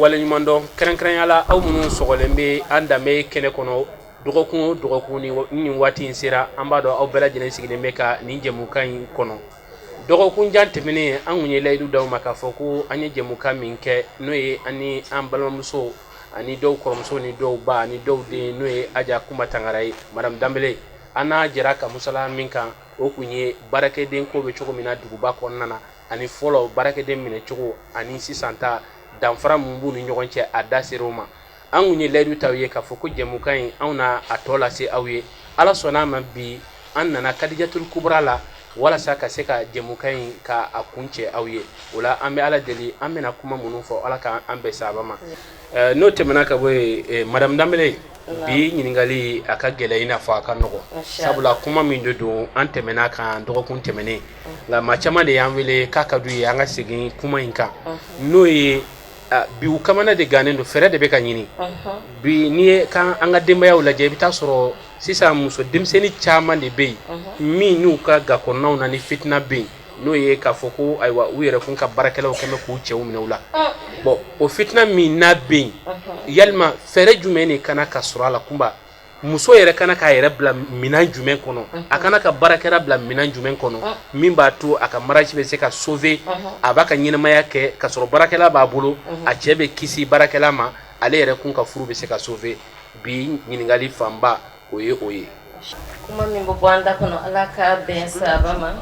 wala ɲuman dɔn kɛrɛnkɛrɛnya la aw minnu sɔgɔlen bɛ an danbe kɛnɛ kɔnɔ dɔgɔkun ni waati in sera an b'a dɔn aw bɛɛ lajɛlen sigilen bɛ ka nin jɛmukan in kɔnɔ dɔgɔkun jan tɛmɛnen an kun ye layidu d'aw ma k'a fɔ ko an ye jɛmukan min kɛ n'o ye ani an balimamuso ani dɔw kɔrɔmuso ni dɔw ba ani dɔw den n'o ye Aja Kunba Tangara ye madame Danbele an n'a jɛra ka musala min kan o kun ye baarakɛden ko bɛ cogo min na duguba kɔnɔna na ani fɔlɔ baarakɛden minɛ cogo ani sisan ta danfara mun b'u ni ɲɔgɔn cɛ a da ser'o ma an kun ye layidu t'aw ye k'a fɔ ko jɛmukan in anw na a tɔ lase aw ye ala sɔnna ma bi an nana Kadijatul Kubra la walasa ka se ka jɛmukan in ka a kun cɛ aw ye o la an bɛ ala deli an bɛna kuma minnu fɔ ala ka an bɛn sababa ma n'o tɛmɛna ka bɔ yen madame Danbele bi ɲininkali a ka gɛlɛ i n'a fɔ a ka nɔgɔ sabula kuma min de don an tɛmɛna kan dɔgɔkun tɛmɛnen nka maa caman de y'an wele k'a ka d'u ye an ka segin kuma in kan n'o ye bi u kamana de gannen don fɛrɛ de bɛ ka ɲini bi n'i ye kan an ka denbayaw lajɛ i bɛ taa sɔrɔ sisan muso denmisɛnnin caman de bɛ yen min n'u ka gakɔrɔnaw na ni fitina bɛ yen n'o ye k'a fɔ ko ayiwa u yɛrɛ kun ka baarakɛlaw kɛmɛ k'u cɛw minɛ u la bon o fitina min n'a bɛ yen yalima fɛrɛ jumɛn de kana ka sɔrɔ a la kunba muso yɛrɛ kana k'a yɛrɛ bila minɛn jumɛn kɔnɔ a kana ka baarakɛla bila minɛn jumɛn kɔnɔ min b'a to a ka mariage bɛ se ka sauver a b'a ka ɲɛnamaya kɛ ka sɔrɔ baarakɛla b'a bolo a cɛ bɛ kisi baarakɛla ma ale yɛrɛ kun ka furu bɛ se ka sauver bi ɲininkali fanba o ye o ye kuma min bɛ bɔ an da kɔnɔ ala ka bɛn sababa ma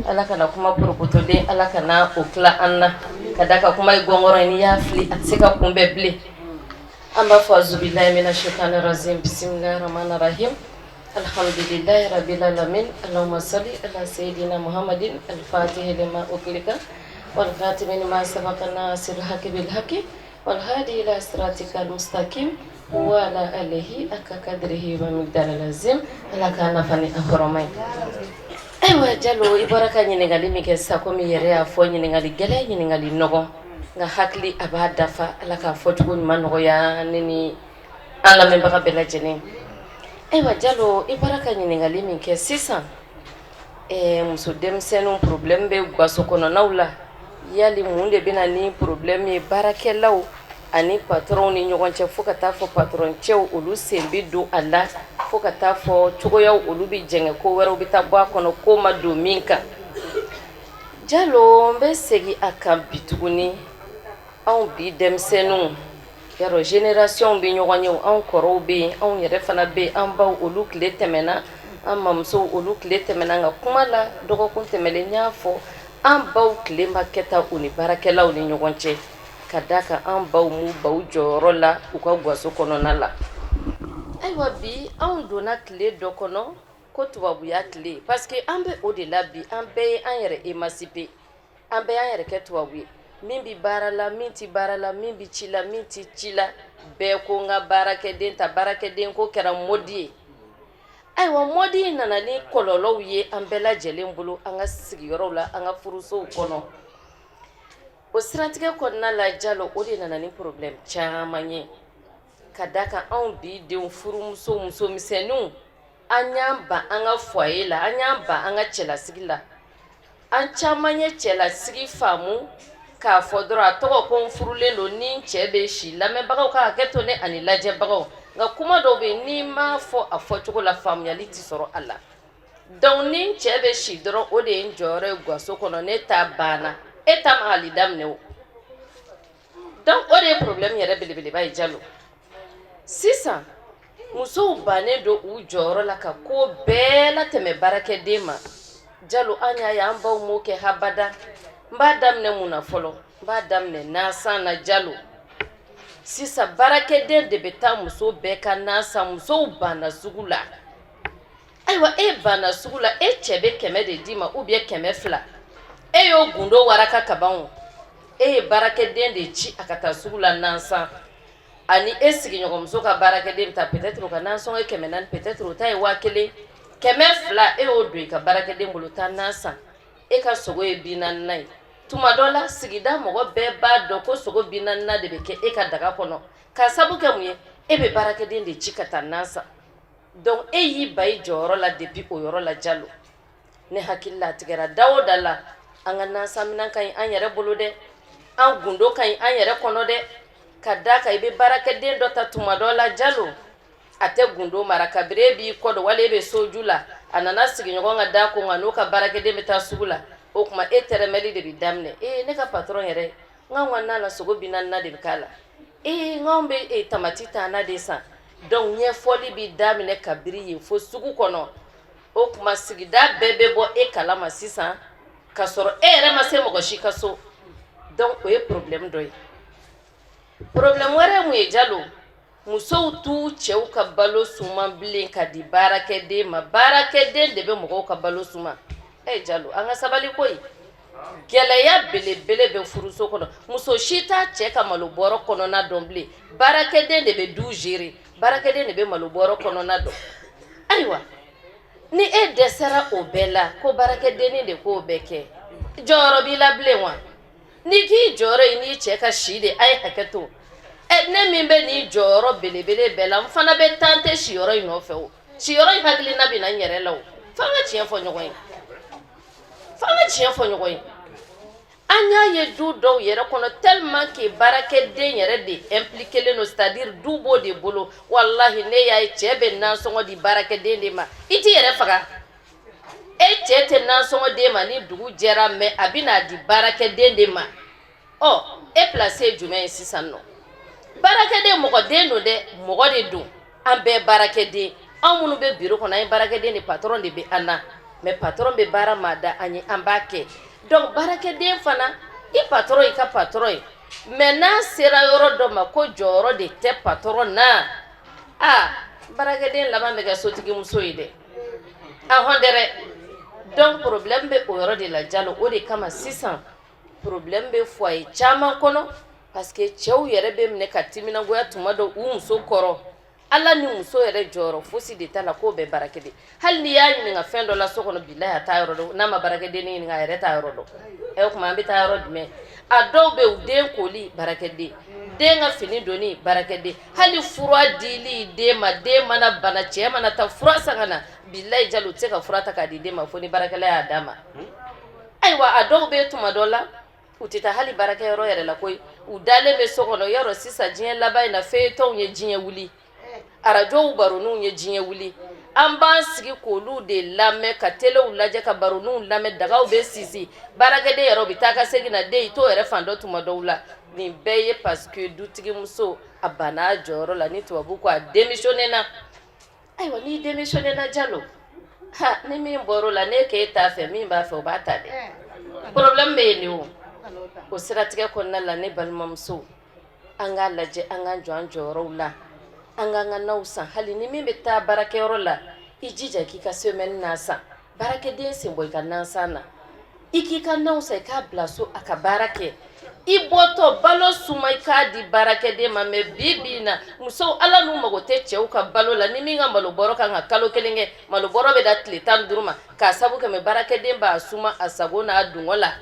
ala kana kuma porokotoden ala kana o tila an na ka da ka kuma ye gɔngɔrɔ ye n'i y'a fili a tɛ se ka kunbɛn bilen an b'a fɔ azubilahi mina shaitani razim bisimilahi rahmani rahim alhamdulillahi rabbil alamin allahumma salli ala sayyidina muhammadin al-fatihi lima ughliqa wal khatimi lima sabaqa nasir al-haqqi bil haqqi wal hadi ila siratika al-mustaqim wa ala alihi aka qadrihi wa miqdar lazim ala kana fani ahramai aywa Jalo i bɔra ka ɲininkali min kɛ sisan komi yɛrɛ y'a fɔ ɲininkali gɛlɛn ɲininkali nɔgɔ nka hakili a b'a dafa ala k'a fɔ cogo ɲuman nɔgɔya ne ni an lamɛnbaga bɛɛ lajɛlen aywa Jalo i bɔra ka ɲininkali min kɛ sisan muso denmisɛnninw problème bɛ gaso kɔnɔnaw la yali mun de bɛna ni problème ye baarakɛlaw ani patron ni ɲɔgɔn cɛ fo ka taa fɔ patron cɛw olu sen bɛ don a la fo ka taa fɔ cogoyaw olu bɛ jɛngɛ ko wɛrɛw bɛ taa bɔ a kɔnɔ ko ma don min kan Jalo n bɛ segin a kan bi tuguni anw bi denmisɛnninw yɔrɔ génération bɛ ɲɔgɔn ye anw kɔrɔw bɛ yen anw yɛrɛ fana bɛ yen an baw olu tile tɛmɛna an mamusow olu tile tɛmɛna nka kuma la dɔgɔkun tɛmɛlen n y'a fɔ an baw tile ma kɛ ta u ni baarakɛlaw ni ɲɔgɔn cɛ ka da kan an baw m'u baw jɔyɔrɔ la u ka gaso kɔnɔna la ayiwa bi anw donna tile dɔ kɔnɔ ko tubabuya tile parce que an bɛ o de la bi an bɛɛ ye an yɛrɛ émancipé an bɛɛ y'an yɛrɛ kɛ tubabu ye min bi baara la min ti baara la min bi ci la min ti ci la bɛɛ ko n ka baarakɛden ta baarakɛden ko kɛra modi ye ayiwa modi nana ni kɔlɔlɔw ye an bɛɛ lajɛlen bolo an ka sigiyɔrɔw la an ka furusow kɔnɔ o siratigɛ kɔnɔna la Jalo o de nana ni problème caman ye ka da kan anw bi denw furumuso musomisɛnninw an y'an ban an ka foyer la an y'an ban an ka cɛlasigi la an caman ye cɛlasigi faamu k'a fɔ dɔrɔn a tɔgɔ ko n furulen don ni n cɛ bɛ si lamɛnbagaw ka hakɛ to ne ani lajɛbagaw nka kuma dɔw bɛ yen n'i m'a fɔ a fɔcogo la faamuyali tɛ sɔrɔ a la donc ni n cɛ bɛ si dɔrɔn o de ye n jɔyɔrɔ ye gaso kɔnɔ ne ta banna e ta ma hali daminɛ o donc o de ye problème yɛrɛ belebeleba ye Jalo sisan musow bannen don u jɔyɔrɔ la ka ko bɛɛ latɛmɛ baarakɛden ma Jalo an y'a ye an baw m'o kɛ habada n b'a daminɛ mun na fɔlɔ n b'a daminɛ nasan na Jalo sisan baarakɛden de bɛ taa muso bɛɛ ka nasan musow banna sugu la ayiwa e banna sugu la e cɛ bɛ 100 de d'i ma ou bien 200 e y'o gundo waraka ka ban o e baarakɛden de ci a ka taa sugu la nansan ani e sigiɲɔgɔnmuso ka baarakɛden bɛ taa peut-être o ka nansɔngɔ ye 400 peut-être o ta ye 1000 200 e y'o don i ka baarakɛden bolo taa nansan e ka sogo ye 40 ye tuma dɔ la sigida mɔgɔ bɛɛ b'a dɔn ko sogo 40 de bɛ kɛ e ka daga kɔnɔ ka sabu kɛ mun ye e bɛ baarakɛden de ci ka taa nansan donc e y'i ba i jɔyɔrɔ la depuis o yɔrɔ la Jalo ne hakili la tigɛra da o da la an ka nansan minɛn ka ɲi an yɛrɛ bolo dɛ an gundo ka ɲi an yɛrɛ kɔnɔ dɛ ka da kan i bɛ baarakɛden dɔ ta tuma dɔ la Jalo a tɛ gundo mara kabiri e b'i kɔ don wala e bɛ soju la a nana sigiɲɔgɔn ka da ko nka n'o ka baarakɛden bɛ taa sugu la o tuma e tɛrɛmɛli de bɛ daminɛ ne ka patron yɛrɛ n ka na la sogo 40 de bɛ k'a la n k'anw bɛ tamati ta na de san donc ɲɛfɔli bɛ daminɛ kabiri yen fo sugu kɔnɔ o tuma sigida bɛɛ bɛ bɔ e kalama sisan ka sɔrɔ e yɛrɛ ma se mɔgɔ si ka so donc o ye problème dɔ ye problème wɛrɛ mun ye Jalo musow t'u cɛw ka balo suma bilen ka di baarakɛden ma baarakɛden de bɛ mɔgɔw ka balo suma Jalo an ka sabali koyi gɛlɛya belebele bɛ furuso kɔnɔ muso si t'a cɛ ka malo bɔrɔ kɔnɔna dɔn bilen baarakɛden de bɛ du gérer baarakɛden de bɛ malo bɔrɔ kɔnɔna dɔn ayiwa ni e dɛsɛra o bɛɛ la ko baarakɛdenni de k'o bɛɛ kɛ jɔyɔrɔ b'i la bilen wa ni k'i jɔyɔrɔ ye n'i cɛ ka si de a ye hakɛ to ne min bɛ nin jɔyɔrɔ belebele bɛɛ la n fana bɛ taa n tɛ siyɔrɔ in nɔfɛ o siyɔrɔ in hakilina bɛ na n yɛrɛ la o f'an ka tiɲɛ fɔ ɲɔgɔn ye an y'a ye du dɔw yɛrɛ kɔnɔ tellement que baarakɛden yɛrɛ de impliqué len don c'est-à-dire du b'o de bolo wallahi ne y'a ye cɛ bɛ nansɔngɔ di baarakɛden de ma i t'i yɛrɛ faga e cɛ tɛ nansɔngɔ d'e ma ni dugu jɛra mais a bɛ n'a di baarakɛden de ma e place ye jumɛn ye sisan nɔ baarakɛden mɔgɔ den don dɛ mɔgɔ de don an bɛɛ baarakɛden an minnu bɛ bureau kɔnɔ an ye baarakɛden de patron de bɛ an na mais patron bɛ baara maa da an ye an b'a kɛ donc baarakɛden fana i patron i ka patron ye mais n'a sera yɔrɔ dɔ ma ko jɔyɔrɔ de tɛ patron na baarakɛden laban bɛ kɛ sotigi muso ye dɛ a hɔn dɛrɛ donc problème bɛ o yɔrɔ de la Jalo o de kama sisan problème bɛ foyer caman kɔnɔ parce que cɛw yɛrɛ bɛ minɛ ka timinagoya tuma dɔ u muso kɔrɔ ala ni muso yɛrɛ jɔyɔrɔ fosi de t'a la k'o bɛ baarakɛden hali n'i y'a ɲininka fɛn dɔ la so kɔnɔ bilahi a t'a yɔrɔ dɔn n'a ma baarakɛden ɲininka a yɛrɛ t'a yɔrɔ dɔn o tuma an bɛ taa yɔrɔ jumɛn a dɔw bɛ u den koli baarakɛden den ka fini donni baarakɛden hali fura dili den ma den mana bana cɛ mana taa fura san ka na bilahi Jalo tɛ se ka fura ta k'a di den ma fo ni baarakɛla y'a d'a ma ayiwa a dɔw bɛ tuma dɔ la u tɛ taa hali baarakɛyɔrɔ yɛrɛ la koyi u dalen bɛ so kɔnɔ yɔrɔ sisan diɲɛ laban in na feuilleton ye diɲɛ wuli arajow baroninw ye diɲɛ wuli an b'an sigi k'olu de lamɛn ka telew lajɛ ka baroninw lamɛn dagaw bɛ sisi baarakɛden yɛrɛ u bɛ taa ka segin na den i t'o yɛrɛ fan dɔ tuma dɔw la nin bɛɛ ye parce que dutigi muso a banna a jɔyɔrɔ la ni tubabu ko a démissionné na ayiwa n'i démissionné na Jalo ni min bɔr'o la ne k'e t'a fɛ min b'a fɛ o b'a ta dɛ problème bɛ yen de o siratigɛ kɔnɔna la ne balimamuso an k'a lajɛ an k'an jɔ an jɔyɔrɔw la an k'an ka naw san hali ni min bɛ taa baarakɛyɔrɔ la i jija k'i ka semaine na san baarakɛden sen bɔ i ka nansan na i k'i ka naw san i k'a bila so a ka baara kɛ i bɔtɔ balo suma i k'a di baarakɛden ma mais bi na musow ala n'u mago tɛ cɛw ka balo la ni min ka malo bɔrɔ kan ka kalo 1 kɛ malo bɔrɔ bɛ da tile 15 ma k'a sabu kɛ mais baarakɛden b'a suma a sago n'a dungɔ la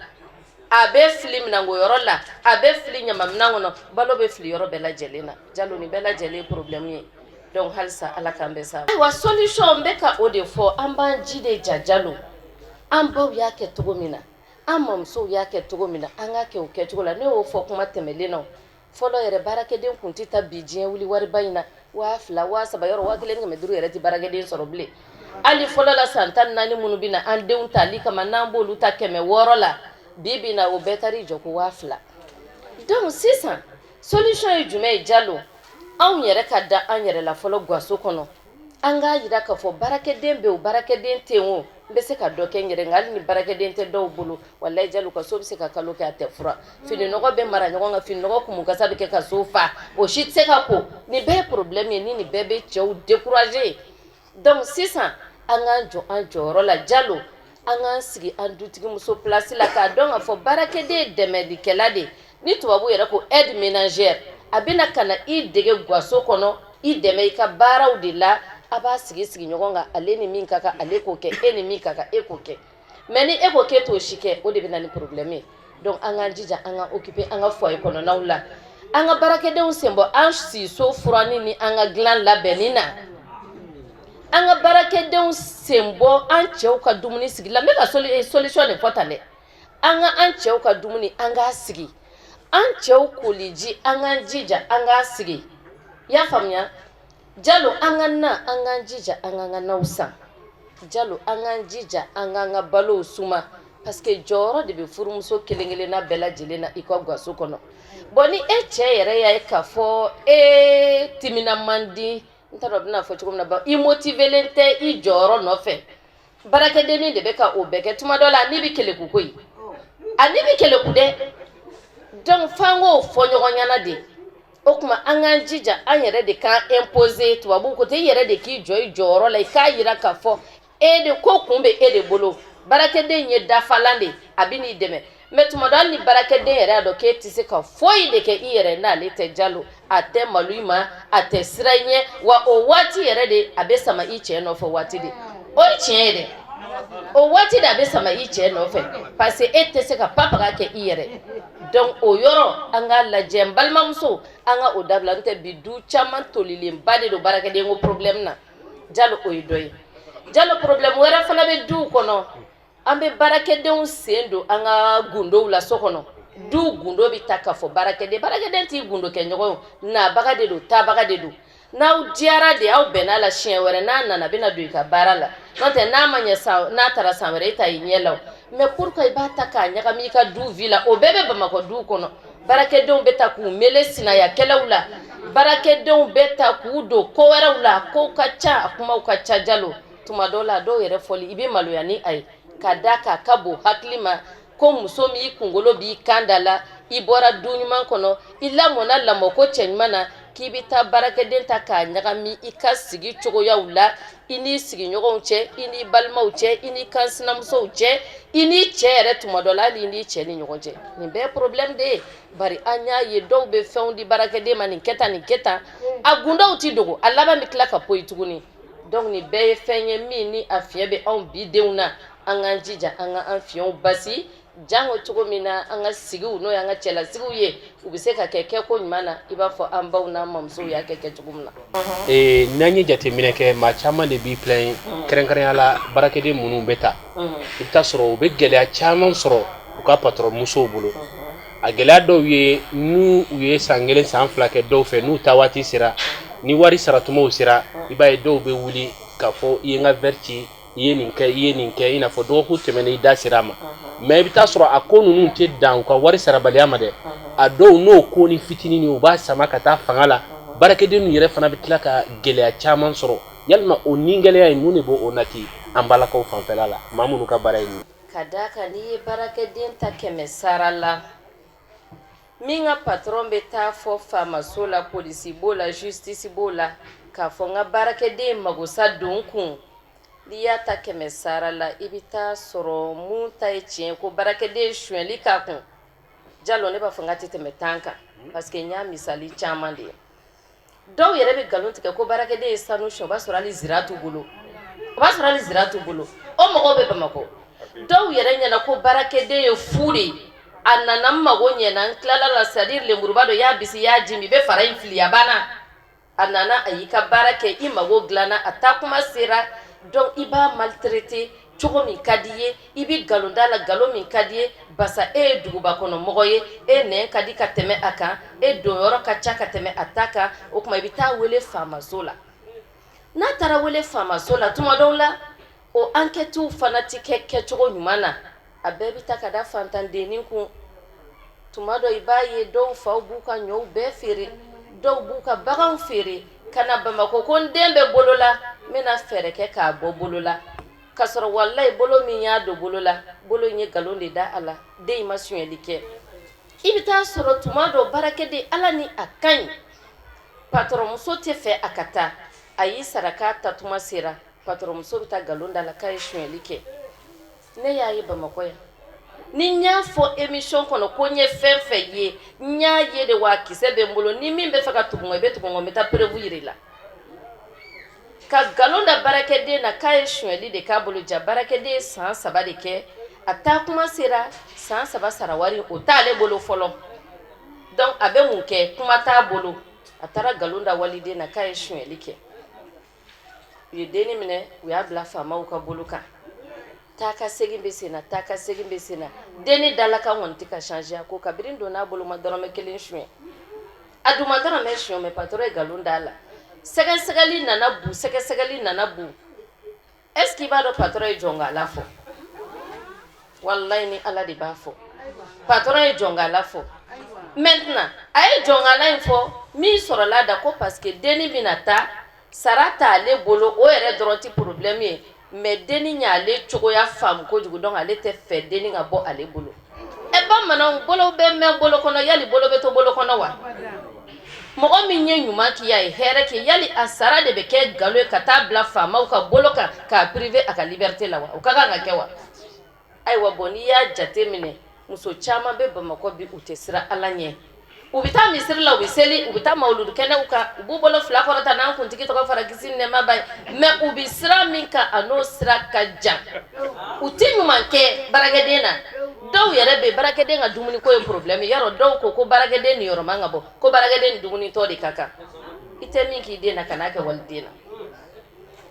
a bɛ fili minango yɔrɔ la a bɛ fili ɲama minan kɔnɔ balo bɛ fili yɔrɔ bɛɛ lajɛlen na Jalo nin bɛɛ lajɛlen ye problème ye donc halisa ala k'an bɛɛ sa ayiwa solution n bɛ ka o de fɔ an b'an ji de ja Jalo an baw y'a kɛ cogo min na an mamusow y'a kɛ cogo min na an k'a kɛ o kɛcogo la ne y'o fɔ kuma tɛmɛlen na fɔlɔ yɛrɛ baarakɛden kun tɛ taa bi diɲɛ wuli wariba in na 2000 3000 yɔrɔ 1500 yɛrɛ tɛ baarakɛden sɔrɔ bilen hali fɔlɔ la san 14 minnu bɛ na an denw tali kama n'an b'olu ta 600 la bi na o bɛɛ taar'i jɔ ko 2000 donc sisan solution ye jumɛn ye Jalo anw yɛrɛ ka da an yɛrɛ la fɔlɔ gaso kɔnɔ an k'a jira k'a fɔ baarakɛden bɛ o baarakɛden tɛ yen o n bɛ se ka dɔ kɛ n yɛrɛ nka hali ni baarakɛden tɛ dɔw bolo walayi Jalo ka so bɛ se ka kalo kɛ a tɛ fura fini nɔgɔ bɛ mara ɲɔgɔn kan fini nɔgɔ kumukasa bɛ kɛ ka so fa o si tɛ se ka ko nin bɛɛ ye problème ye ni nin bɛɛ bɛ cɛw décourager donc sisan an k'an jɔ an jɔyɔrɔ la Jalo an k'an sigi an dutigi muso place la k'a dɔn k'a fɔ baarakɛden ye dɛmɛlikɛla de ni tubabu yɛrɛ ko aide ménagère a bɛna ka na i dege gaso kɔnɔ i dɛmɛ i ka baaraw de la a b'a sigi ɲɔgɔn kan ale ni min ka kan ale k'o kɛ e ni min ka kan e k'o kɛ mais ni e ko k'e t'o si kɛ o de bɛna ni problème ye donc an k'an jija an ka occuper an ka foyer kɔnɔnaw la an ka baarakɛdenw sen bɔ an siso furani ni an ka dilan labɛnni na an ka baarakɛdenw sen bɔ an cɛw ka dumuni sigi la n bɛ ka solution de fɔ tan dɛ an ka an cɛw ka dumuni an k'a sigi an cɛw koliji an k'an jija an k'a sigi i y'a faamuya Jalo an ka na an k'an jija an k'an ka naw san Jalo an k'an jija an k'an ka balow suma parce que jɔyɔrɔ de bɛ furumuso kelen-kelenna bɛɛ lajɛlen na i ka gaso kɔnɔ bon ni e cɛ yɛrɛ y'a ye k'a fɔ e timina man di n t'a dɔn bɛna fɔ cogo min na i motivelen tɛ i jɔyɔrɔ nɔfɛ baarakɛdennin de bɛ ka o bɛɛ kɛ tuma dɔ la n'i bɛ keleku koyi a n'i bɛ keleku dɛ donc f'an k'o fɔ ɲɔgɔn ɲɛna de o kuma an k'an jija an yɛrɛ de k'an imposer tubabu ko ten i yɛrɛ de k'i jɔ i jɔyɔrɔ la i k'a yira k'a fɔ e de ko kun bɛ e de bolo baarakɛden ye dafalan de a bɛ n'i dɛmɛ mais tuma dɔ hali ni baarakɛden yɛrɛ y'a dɔn k'e tɛ se ka foyi de kɛ i yɛrɛ n'ale tɛ Jalo a tɛ malo i ma a tɛ sira i ɲɛ wa o waati yɛrɛ de a bɛ sama i cɛ nɔfɛ waati de o ye tiɲɛ ye dɛ o waati de a bɛ sama i cɛ nɔfɛ parce que e tɛ se ka papaga kɛ i yɛrɛ donc o yɔrɔ an k'a lajɛ n balimamuso an ka o dabila n tɛ bi du caman tolilenba de don baarakɛden ko problème na Jalo o ye dɔ ye Jalo problème wɛrɛ fana bɛ duw kɔnɔ an bɛ baarakɛdenw sen don an ka gundow la so kɔnɔ du gundo bɛ ta k'a fɔ baarakɛden t'i gundo kɛ ɲɔgɔn ye nabaga de don tabaga de don n'aw diyara de aw bɛnna la siɲɛ wɛrɛ n'a nana bɛna don i ka baara la n'o tɛ n'a ma ɲɛ san n'a taara san wɛrɛ e ta i ɲɛ la o mais pourquoi i b'a ta k'a ɲagami i ka du vie la o bɛɛ bɛ Bamakɔ du kɔnɔ baarakɛdenw bɛ ta k'u mele sinaya kɛlɛw la baarakɛdenw bɛ ta k'u don ko wɛrɛw la kow ka ca a kumaw ka ca Jalo tuma dɔw la dɔw yɛrɛ fɔli i bɛ maloya ni a ye ka da k'a ka bon hakili ma ko muso min i kunkolo b'i kan da la i bɔra du ɲuman kɔnɔ i lamɔna lamɔ ko cɛ ɲuman na k'i bɛ taa baarakɛden ta k'a ɲagami i ka sigi cogoyaw la i n'i sigiɲɔgɔnw cɛ i n'i balimaw cɛ i n'i kansinamusow cɛ i n'i cɛ yɛrɛ tuma dɔ la hali i n'i cɛ ni ɲɔgɔn cɛ nin bɛɛ ye problème de ye bari an y'a ye dɔw bɛ fɛnw di baarakɛden ma nin kɛ tan a gundaw ti dogo a laban bɛ tila ka poyi tuguni donc nin bɛɛ ye fɛn ye min ni a fiɲɛ bɛ anw bi denw na an k'an jija an ka an fiɲɛw basi jango cogo min na an ka sigiw n'o y'an ka cɛlasigiw ye u bɛ se ka kɛ ko ɲuman na i b'a fɔ an baw n'an mamusow y'a kɛ cogo min na. n'an ye jateminɛ kɛ maa caman de b'i plaint kɛrɛnkɛrɛnya la baarakɛden minnu bɛ ta i bɛ taa sɔrɔ u bɛ gɛlɛya caman sɔrɔ u ka patron musow bolo a gɛlɛya dɔw ye n'u ye san 1 san 2 kɛ dɔw fɛ n'u ta waati sera ni wari saratumaw sera i b'a ye dɔw bɛ wuli k'a fɔ i ye n ka verre ci i ye nin kɛ i n'a fɔ dɔgɔkun tɛmɛnen i da sera a ma mais i bɛ taa sɔrɔ a ko ninnu tɛ dan u ka wari sarabaliya ma dɛ a dɔw n'o ko ni fitinin u b'a sama ka taa fanga la baarakɛden yɛrɛ fana bɛ tila ka gɛlɛya caman sɔrɔ yalima o ni gɛlɛya in mun de b'o nati an balakaw fanfɛla la maa minnu ka baara ye nin ka d'a kan n'i ye baarakɛden ta 100 sara la min ka patron bɛ taa fɔ faamaso la polisi b'o la justice b'o la k'a fɔ n ka baarakɛden magosa don kun n'i y'a ta 100 sara la i bɛ taa sɔrɔ mun ta ye tiɲɛ ko baarakɛden sonyɛli k'a kun Jalo ne b'a fɔ n ka tɛ tɛmɛ 10 kan parce que n y'a misali caman de ye dɔw yɛrɛ bɛ nkalon tigɛ ko baarakɛden ye sanu sɔn o b'a sɔrɔ hali zira t'u bolo o mɔgɔw bɛ Bamakɔ dɔw yɛrɛ ɲɛna ko baarakɛden ye fu de ye a nana n mago ɲɛna n tilala la c'est à dire lemuruba dɔ y'a bisi y'a jimi i bɛ fara in fili a banna a nana a y'i ka baara kɛ i mago dilanna a taa kuma sera donc i b'a maltraité cogo min ka di ye i bɛ nkalon da la nkalon min ka di ye basa e ye duguba kɔnɔ mɔgɔ ye e nɛn ka di ka tɛmɛ a kan e donyɔrɔ ka ca ka tɛmɛ a ta kan o tuma i bɛ taa wele faamaso la n'a taara wele faamaso la tuma dɔw la o enquêtew fana tɛ kɛ kɛcogo ɲuman na a bɛɛ bɛ taa ka da fantandennin kun tuma dɔ i b'a ye dɔw faw b'u ka ɲɔw bɛɛ feere dɔw b'u ka baganw feere ka na Bamakɔ ko n den bɛ bolo la n bɛna fɛɛrɛ kɛ k'a bɔ bolo la k'a sɔrɔ walayi bolo min y'a don bolo la bolo in ye nkalon de da a la den in ma sonyɛli kɛ i bɛ taa sɔrɔ tuma dɔ baarakɛden ala ni a ka ɲi patron muso tɛ fɛ a ka taa a y'i sara k'a ta tuma sera patron muso bɛ taa nkalon da la k'a ye sonyɛli kɛ ne y'a ye Bamakɔ yan ni nya fo émission kono ko nye fen fe ye nya ye de wa kise be mbolo ni min be faka tukungo be tukungo meta prevu yirila ka galonda barakede na kaye shweli de ka bolo ja barakede san saba de ke ata kuma sera san saba sarawari o tale bolo folo donc abe munke kuma ta bolo atara galonda walide na kaye shweli ke ye deni mine u ya bla fama u ka bolo ka taka segin be sena deni dalaka wonti ka changer ko kabirin do na bolo ma dorome kelen shwe aduma dorome shwe me patore galunda la segali nana bu est-ce qu'il va do patore jonga la fo wallahi ni ala di ba fo patore jonga la fo maintenant ay jonga la info mi soro la da ko parce que deni binata sarata ale bolo o ere dronti problème ye mais deni nya ale chogoya fam ko jugu donc ale te fe deni nga bo ale bolo e ba mana bolo be me bolo kono yali bolo be to bolo kono wa mogo min ye nyuma ki ya here ki yali asara de be ke galo kata bla fama o ka bolo ka privé aka liberté la wa o ka nga kewa ay wa boni ya jate mine muso chama be ba mako bi utesira alanye ubita misiri la ubiseli ubita mauludu kene uka ububolo flakorata na kuntiki toka faragisin ne mabai me ubisira minka ano sira kaja utinu manke baragedena daw yere be baragede nga dumuni ko en problème yaro daw ko baragede ni yoro manga bo ko baragede ni dumuni to di kaka ite minki dena kanaka waldena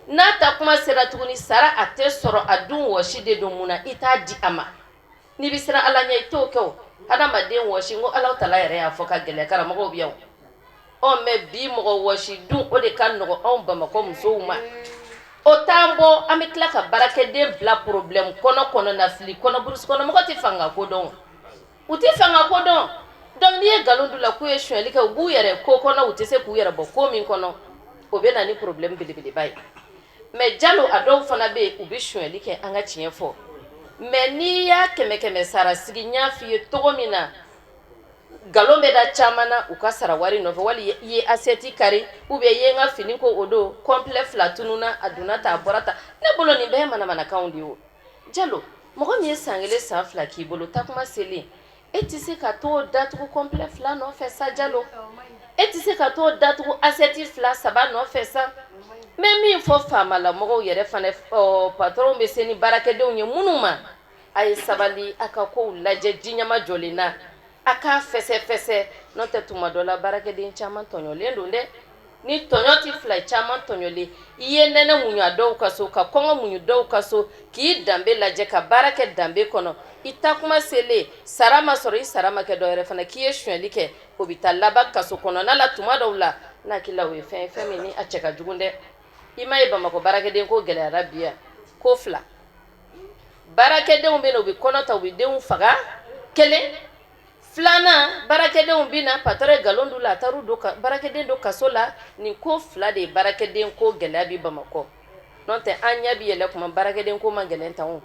nata kuma sira tuguni sara ate soro adun washide do muna ita di ama ni bisira alanya ito ko hada maden washi ngo Allah taala yare ya foka gele kara mo biyaw o me bi mo washi dun o de kan no on ba mako musuma o tambo amikla ka barake de bla problème kono na fli kono burus kono mo ti fanga ko don uti fanga ko don donc ni galondu la ku yeshu eli ka gu yare ko kono uti se ku yare bo ko min kono o be na ni problème bilibili bay mais jalo ado fana be ubi shu eli ke anga tiyen fo mais ni ya keme sara sigi nya fiye togomina galombe da chamana ukasara wari no wali ye aseti kari ube ye nga fini ko odo complet flatununa aduna ta borata ne bolo ni be mana kaundi o jalo mogo mi sangele sa fla ki bolo takuma sele etise ka to datu complet fla no fe sa jalo etise ka to datu aseti fla saba no fe sa même mi fo fama la mogo yere fane patron be seni barake de onye munuma ay sabali aka ko laje jinyama jolina aka fese no te tuma dola barake de chaman tonyole ndonde ni tonyoti fly chaman tonyole yende na munyu ado kaso ka kongo munyu do kaso ki dambe laje ka barake dambe kono itakuma sele sarama sori sarama ke do yere fane ki yeshweli ke obitalla bakaso kono na la tuma dola na kila we femini acheka jugunde ima e bamako barakede ko gele arabia ko fla barakede umbe no bi konota ubi de faga kele flana barakede umbi na patore galondu la taru do ka barakede do kasola ni ko fla de barakede ko gele abi bamako nonte anya bi yele kuma barakede ko mangele ntawo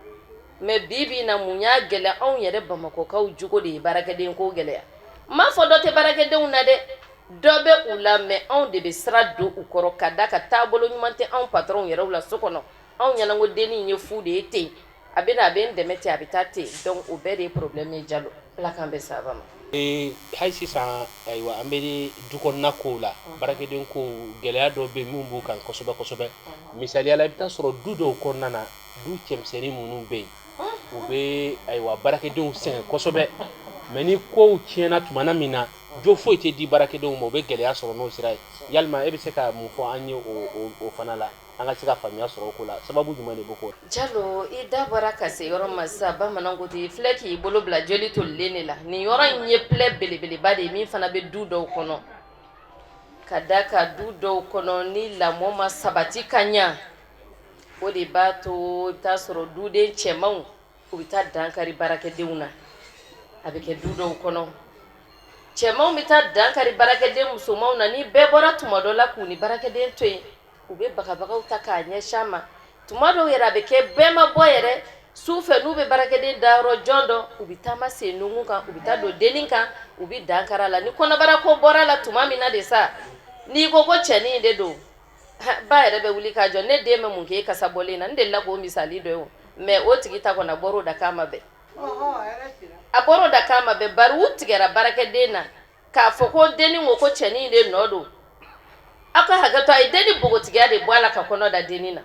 me bibi na munya gele on yere bamako ka ujugo de barakede ko gele ma fodote barakede una de dobe ula me on de be sra do ukoro kada ka tabolo nyumante on patron yere ula sokono on yana ngo deni nye fu de ete abena ben de meti habitate donc obere problème jalo la kambe savama haysi sa aywa ambedi dukon nakola barakeden ko gelaya do be mumbu kan kosobe misali ala bita soro dudo ko nana du chemseri munu be ube aywa barakeden sen kosobe meni ko tiena tumana mina jo fo ite di barakeden mo be gelaya soro no sirai yalma e be se ka mu fo anye o fanala anga sika famia soro ko la sababu jumane boko jalo ida baraka se yoro masa ba manango di fleki bolo bla joli to lene la ni yoro nye ple bele bade mi fana be dudo kono kadaka dudo kono ni la moma sabati kanya odi bato ta soro dude chemau ubita dankari barake deuna abike dudo kono chemau mita dankari barake de musumau na ni bebora tumadola kuni barake de toy ube baka utaka nya shama tumado yera beke bema boyere sufe nube barake de daro jondo ubitama se nunguka ubita do deninka ubi dankara la ni kona barako bora la tumami na de sa ni gogo cheni de do ba yere be wuli ka jo ne de me munke kasabole na ndella ko misali do me o tigita ko na boro da kama be a bɔr'o da kama bɛ bari u tigɛra baarakɛden na k'a fɔ ko denni ko cɛnin de nɔ don aw ka hakɛto a ye denni bogotigiya de bɔ a la ka kɔnɔ da denni na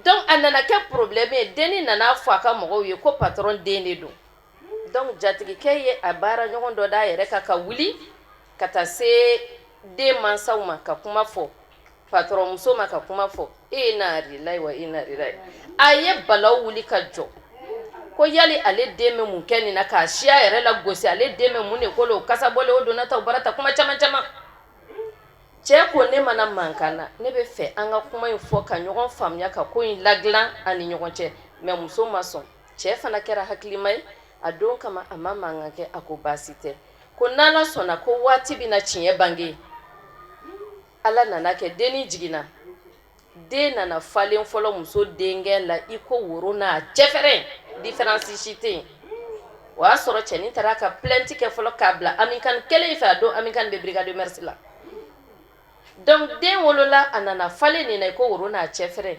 donc a nana kɛ problème ye denni nana fɔ a ka mɔgɔw ye ko patron den de don donc jatigikɛ ye a baara ɲɔgɔn dɔ d'a yɛrɛ kan ka wuli ka taa se den mansaw ma ka kuma fɔ patron muso ma ka kuma fɔ inna lillahi wa inna ilaihi a ye balaw wuli ka jɔ ko yali ale den bɛ mun kɛ nin na k'a siya yɛrɛ la gosi ale den bɛ mun de ko o kasa bɔlen o donna ta o barata kuma caman caman cɛ ko ne mana mankan na ne bɛ fɛ an ka kuma in fɔ ka ɲɔgɔn faamuya ka ko in ladilan ani ɲɔgɔn cɛ mais muso ma sɔn cɛ fana kɛra hakilima ye a don kama a ma mankan kɛ a ko baasi tɛ ko n'ala sɔnna ko waati bɛna tiɲɛ bange ala nana kɛ denni jiginna den nana falen fɔlɔ muso denkɛ la i ko woro n'a cɛfɛrɛ différence si tɛ yen o y'a sɔrɔ cɛnin taara ka plainte kɛ fɔlɔ k'a bila amikani kelen fɛ a don amikani bɛ brigade merci la donc den wolola a nana falen nin na i ko woro n'a cɛfɛrɛ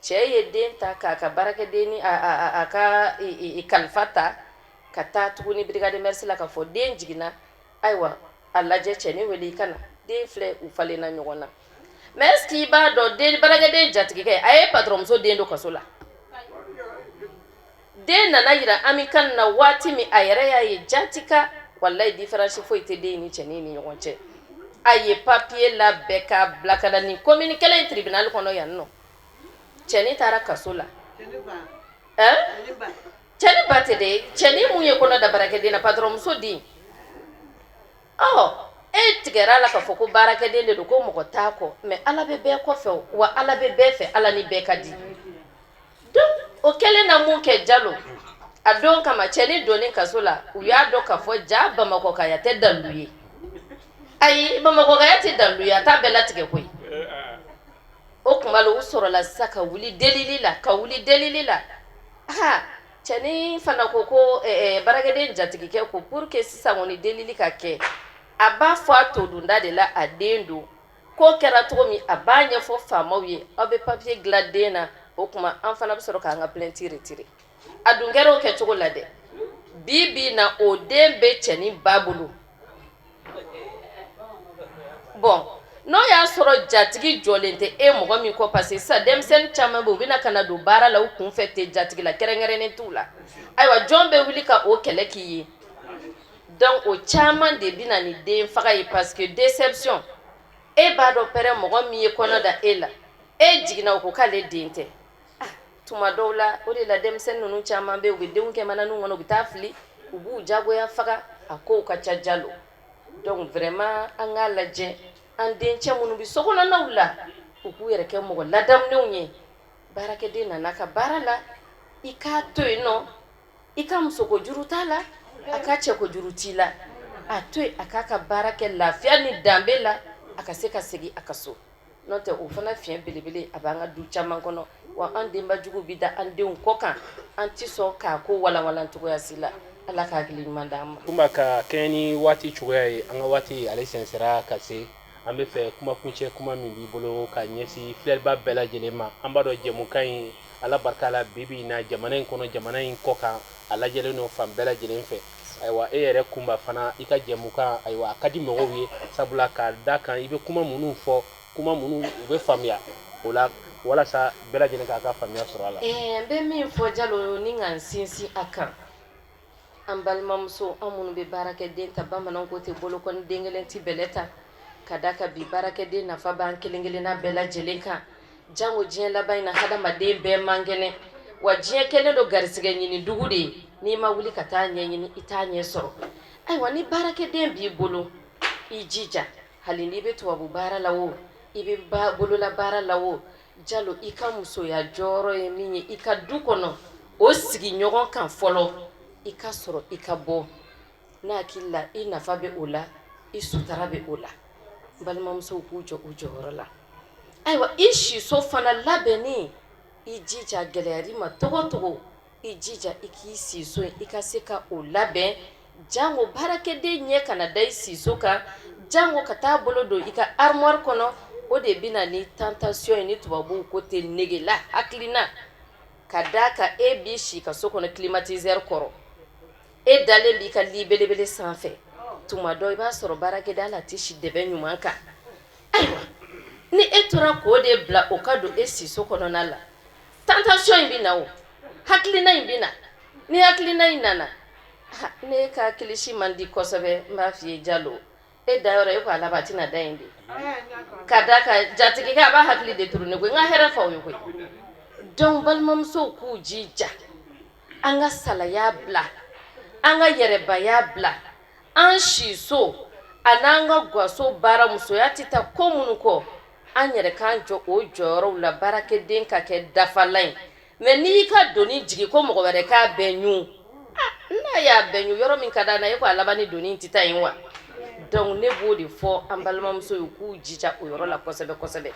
cɛ ye den ta k'a ka baarakɛden ni a ka kalifa ta ka taa tuguni brigade merci la ka fɔ den jiginna ayiwa a lajɛ cɛnin wele i ka na den filɛ u falenna ɲɔgɔn na mais est ce que i b'a dɔn den baarakɛden jatigikɛ a ye patron muso den don kaso la den nana yira amikani na waati min a yɛrɛ y'a ye jatika wallahi différence foyi tɛ den ni cɛnin ni ɲɔgɔn cɛ a ye papier labɛn k'a bila ka na nin commune kelen tribunal kɔnɔ yan nɔ cɛnin taara kaso la cɛnin ba tɛ dɛ cɛnin mun ye kɔnɔ da baarakɛden na patron muso den e tigɛra la k'a fɔ ko baarakɛden de don ko mɔgɔ t'a kɔ mais ala bɛ bɛɛ kɔfɛ wa ala bɛ bɛɛ fɛ ala ni bɛɛ ka di donc o kɛlen na mun kɛ Jalo a don kama cɛnin donnen kaso la u y'a dɔn k'a fɔ ja Bamakɔkaya tɛ dalu ye ayi Bamakɔkaya tɛ dalu ye a t'a bɛɛ latigɛ koyi o tuma la u sɔrɔla sisan ka wuli delili la cɛnin fana ko ko baarakɛden jatigikɛ ko pour que sisan kɔni delili ka kɛ a b'a fɔ a todunda de la a den don k'o kɛra cogo min a b'a ɲɛfɔ faamaw ye aw bɛ papier dilan den na o kuma an fana bɛ sɔrɔ k'an ka plainte retirer a dun kɛra o kɛcogo la dɛ bi na o den bɛ cɛnin ba bolo bon n'o y'a sɔrɔ jatigi jɔlen tɛ e mɔgɔ min kɔ parce que sisan denmisɛnnin caman bɛ yen u bɛna ka na don baara la u kunfɛ ten jatigi la kɛrɛnkɛrɛnnen t'u la ayiwa jɔn bɛ wuli ka o kɛlɛ k'i ye donc o caman de bɛna ni den faga ye parce que déception e b'a dɔn pɛrɛ mɔgɔ min ye kɔnɔ da e la e jiginna o ko k'ale den tɛ tuma dɔw la o de la denmisɛnnin ninnu caman bɛ yen u bɛ denw kɛ mananiw kɔnɔ u bɛ taa fili u b'u jagoya faga a kow ka ca Jalo donc vraiment an k'a lajɛ an dencɛ minnu bɛ sokɔnɔnaw la u k'u yɛrɛ kɛ mɔgɔ ladamunenw ye baarakɛden nana ka baara la i k'a to yen nɔ i ka musoko juru t'a la a ka cɛko juru t'i la a to yen a k'a ka baara kɛ lafiya ni danbe la a ka se ka segin a ka so n'o tɛ o fana fiɲɛ belebele a b'an ka du caman kɔnɔ wa an denbajugu bɛ da an denw kɔ kan an tɛ sɔn k'a ko walanwalan cogoya si la ala ka hakili ɲuman d'an ma. kuma ka kɛɲɛ ni waati cogoya ye an ka waati ale sɛnsɛra ka se an bɛ fɛ kuma kuncɛ kuma min b'i bolo ka ɲɛsin filɛliba bɛɛ lajɛlen ma an b'a dɔn jɛmukan in ala barika la bi bi in na jamana in kɔnɔ jamana in kɔ kan a lajɛlen don fan bɛɛ lajɛlen fɛ ayiwa e yɛrɛ kunba fana i ka jɛmukan ayiwa a ka di mɔgɔw ye sabula ka da kan i bɛ kuma minnu fɔ kuma minnu u bɛ faamuya o la walasa bɛɛ lajɛlen k'a ka faamuya sɔrɔ a la. n bɛ min fɔ Jalo ni ka n sinsin a kan an balimamuso an minnu bɛ baarakɛden ta bamananw ko ten bolokɔni den kelen tɛ bɛlɛ ta ka da ka bi baarakɛden nafa b'an kelen kelenna bɛɛ lajɛlen kan jango diɲɛ laban in na hadamaden bɛɛ man kɛnɛ wa diɲɛ kɛlen don garisɛgɛ ɲini dugu de ye n'i ma wuli ka taa ɲɛɲini i t'a ɲɛ sɔrɔ ayiwa ni baarakɛden b'i bolo i jija hali n'i bɛ tubabu baara la o i bɛ bolola baara la o Jalo i ka musoya jɔyɔrɔ ye min ye i ka du kɔnɔ o sigi ɲɔgɔn kan fɔlɔ i ka sɔrɔ i ka bɔ n'a hakili la i nafa bɛ o la i sutara bɛ o la balimamusow k'u jɔ u jɔyɔrɔ la ayiwa i siso fana labɛnni i jija gɛlɛyali ma togo togo i jija i k'i siso i ka se ka o labɛn jango baarakɛden ɲɛ kana da i siso kan jango ka taa bolo don i ka armoire kɔnɔ o de bɛna ni tentation ye ni tubabuw ko ten negela hakilina ka da ka e bi si ka so kɔnɔ climatiseur kɔrɔ e dalen b'i ka li belebele sanfɛ tuma dɔ i b'a sɔrɔ baarakɛda la tɛ si dɛbɛ ɲuman kan ayiwa ni e tora k'o de bila o ka don e siso kɔnɔna la tentation in bɛ na o hakilina in bɛ na ni hakilina in nana ne ka hakilisi man di kosɛbɛ n b'a f'i ye Jalo e dayɔrɔ e ko a laban a tɛna da yen de ka da ka jatigikɛ a b'a hakili de turu ne koyi n ka hɛrɛ fa o ye koyi donc balimamusow k'u jija an ka salaya bila an ka yɛrɛbaya bila an siso a n'an ka gaso baara musoya tɛ taa ko minnu kɔ an yɛrɛ k'an jɔ o jɔyɔrɔw la baarakɛden ka kɛ dafalan ye mais n'i y'i ka doni jigi ko mɔgɔ wɛrɛ k'a bɛɛ ɲun n'a y'a bɛɛ ɲun yɔrɔ min ka d'an na e ko a laban ni doni in tɛ taa yen wa donc ne b'o de fɔ an balimamuso ye k'u jija o yɔrɔ la kosɛbɛ kosɛbɛ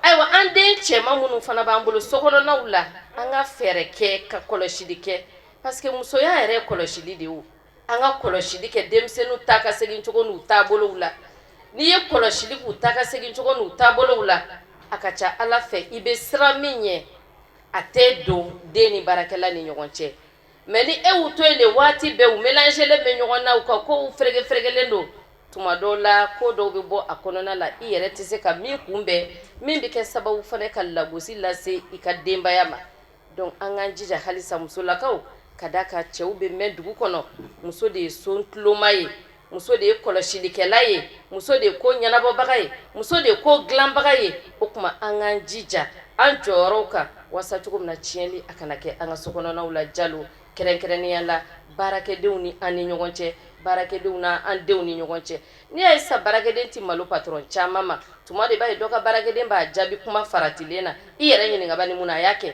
ayiwa an den cɛman minnu fana b'an bolo sokɔnɔnaw la an ka fɛɛrɛ kɛ ka kɔlɔsili kɛ parce que musoya yɛrɛ ye kɔlɔsili de ye o an ka kɔlɔsili kɛ denmisɛnninw ta ka segin cogo n'u taabolow la n'i ye kɔlɔsili k'u ta ka segin cogo n'u taabolow la a ka ca Ala fɛ i bɛ siran min ɲɛ a tɛ don den ni baarakɛla ni ɲɔgɔn cɛ mais ni e y'u to yen de waati bɛɛ u mélangelen bɛ ɲɔgɔn na u ka kow ferege-feregelen don tuma dɔw la ko dɔw bɛ bɔ a kɔnɔna la i yɛrɛ tɛ se ka min kunbɛn min bɛ kɛ sababu fana ka lagosi lase i ka denbaya ma donc an k'an jija halisa musolakaw ka da ka cɛw bɛ mɛn dugu kɔnɔ muso de ye son tuloma ye muso de ye kɔlɔsilikɛla ye muso de ye ko ɲɛnabɔbaga ye muso de ye ko dilanbaga ye o tuma an k'an jija an jɔyɔrɔw kan walasa cogo min na tiɲɛli a kana kɛ an ka sokɔnɔnaw la Jalo kɛrɛnkɛrɛnnenya la baarakɛdenw ni an ni ɲɔgɔn cɛ baarakɛdenw n'an denw ni ɲɔgɔn cɛ n'i y'a ye sisan baarakɛden tɛ malo patron caman ma tuma de b'a ye dɔ ka baarakɛden b'a jaabi kuma faratilen na i yɛrɛ ɲininka bani mun na a y'a kɛ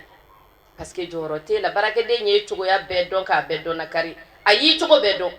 parce que jɔyɔrɔ t'e la baarakɛden ye cogoya bɛɛ dɔn k'a bɛɛ dɔn nakari a y'i cogo bɛɛ dɔn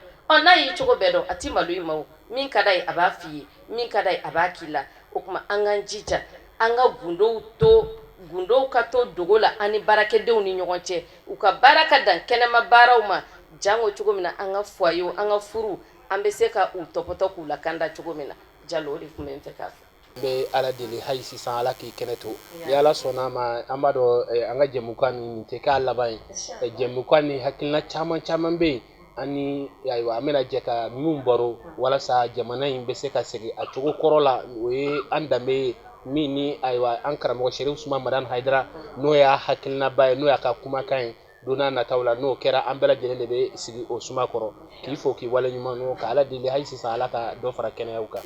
n'a y'i cogo bɛɛ dɔn a ti malo i ma o min ka d'a ye a b'a f'i ye min ka d'a ye a b'a k'i la o tuma an k'an jija an ka gundow ka to dogo la an ni baarakɛdenw ni ɲɔgɔn cɛ u ka baara ka dan kɛnɛma baaraw ma jango cogo min na an ka foyer an ka furu an bɛ se ka u tɔpɔtɔ k'u lakanda cogo min na Jalo o de tun bɛ n fɛ k'a fɔ. N bɛ Ala deli hali sisan Ala k'i kɛnɛ to ni Ala sɔnn'a ma an b'a dɔn an ka jɛmukan nin tɛ k'a laban ye jɛmukan ni hakilina caman caman bɛ yen ani ayiwa an bɛna jɛ ka minnu baro walasa jamana in bɛ se ka segin a cogo kɔrɔ la o ye an danbe ye min ni ayiwa an karamɔgɔ Sɛrifu Usumani Madani Hayidara n'o y'a hakilinaba ye n'o y'a ka kumakan ye don n'a nataw la n'o kɛra an bɛɛ lajɛlen de bɛ sigi o suma kɔrɔ k'i fo k'i waleɲuman dɔn ka Ala deli hali sisan Ala ka dɔ fara kɛnɛyaw kan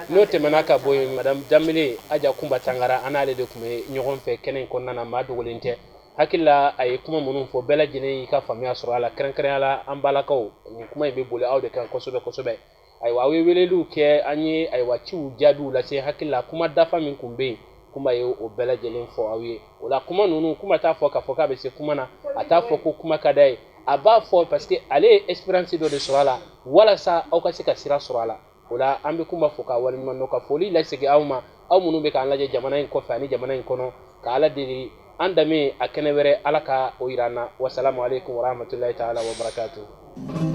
n'o tɛmɛna ka bɔ yen Madame Danbele Aja Kunba Tangara an n'ale de tun bɛ ɲɔgɔn fɛ kɛnɛ in kɔnɔna na maa dogolen tɛ hakili la a ye kuma minnu fɔ bɛɛ lajɛlen y'i ka faamuya sɔrɔ a la kɛrɛnkɛrɛnya la an balakaw nin kuma in bɛ boli aw de kan kosɛbɛ kosɛbɛ ayiwa aw ye weleliw kɛ an ye ayiwa ciw jaabiw lase hakili la kuma dafa min tun bɛ yen kuma ye o bɛɛ lajɛlen fɔ aw ye o la kuma ninnu kuma t'a fɔ k'a fɔ k'a bɛ se kuma na a t'a fɔ ko kuma ka d'a ye a b'a fɔ parce que ale ye expérience dɔ de sɔrɔ a la walasa aw ka se ka sira sɔrɔ a la o la an bɛ kuma fɔ k'a waleɲuman dɔn ka foli lasegin aw ma aw minnu bɛ k'an lajɛ jamana in kɔfɛ ani jamana in kɔnɔ ka Ala deli an danbe a kɛnɛ wɛrɛ Ala ka o yira an na wasalamu aleykum wa rahmatulahi taala wa barakatuh.